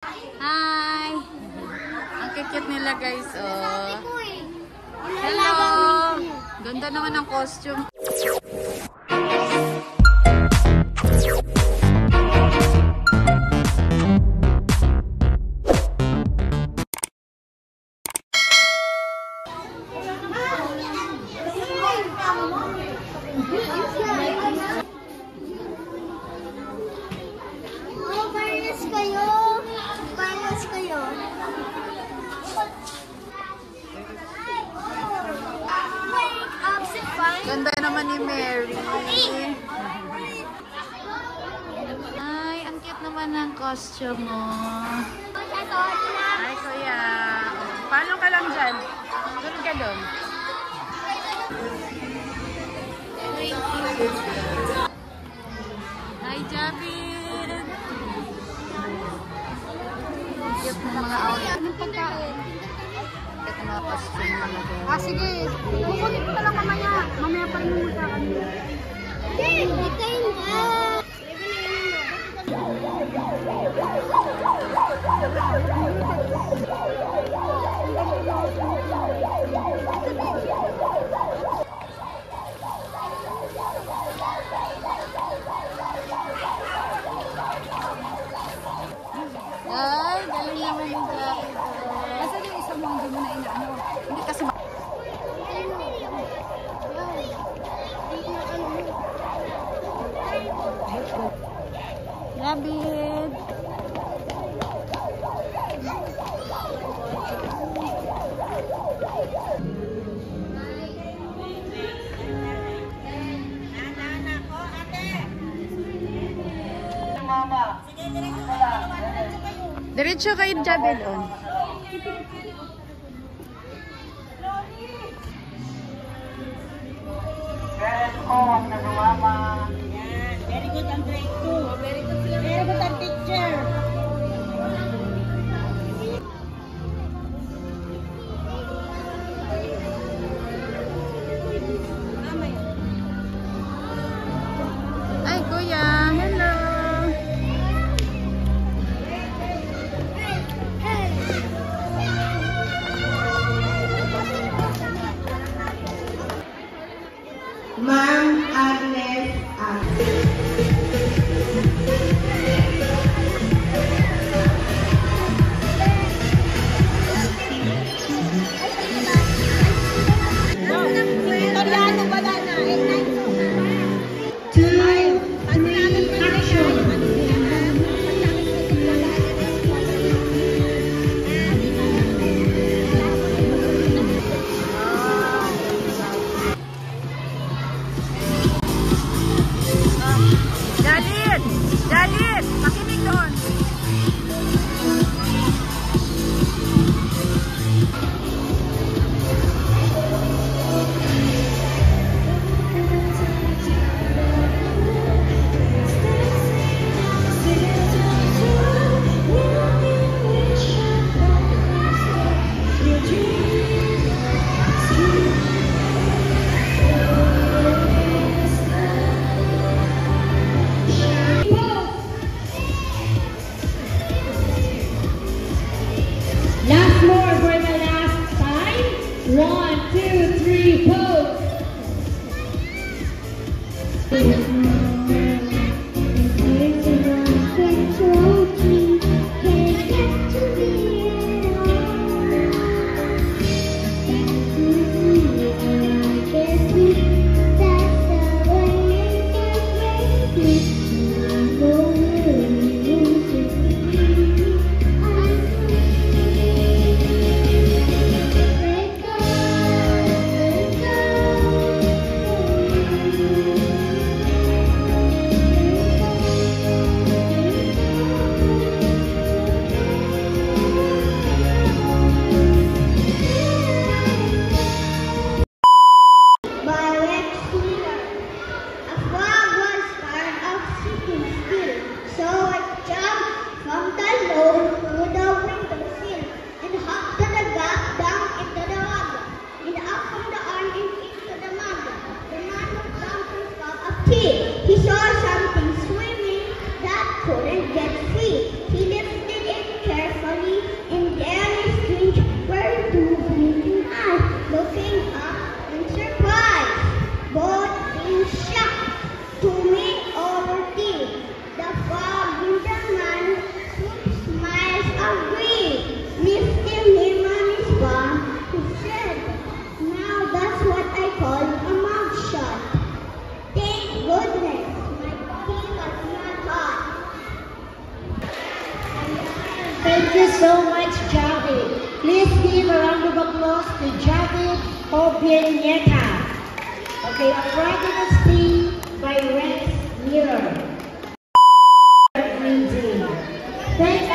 Hi! Ang cute nila guys, oh. Hello! Ganda naman ang costume. Ganda naman ni Mary. Ay, ang cute naman ng costume mo. Ay, kuya. Paano ka lang dyan? Tulog ka doon. Hi, Javid. Cute ng mga outfit. Anong pagkain? Cute ng mga costume talaga. Sige. Kukunin ko lang mamaya. Mamaya pa rin mo sa kanila. Ay, galing naman yung jacket. Kasi yung isa mo hindi mo na inaano. Hindi kasi Rabbit. Diretso kayo Javid on. Very good ang grade 2. Very good ang teacher. Ay, kuya. Hello. Ma'am Agnes Italiano ba na na? Jalit! Jalit! Makinig doon! Last more for the last time. 1, 2, 3, pose. Thank you so much, Javid. Please give a round of applause to Javid Obienieta. Okay, a presidency by Rex Miller. Thank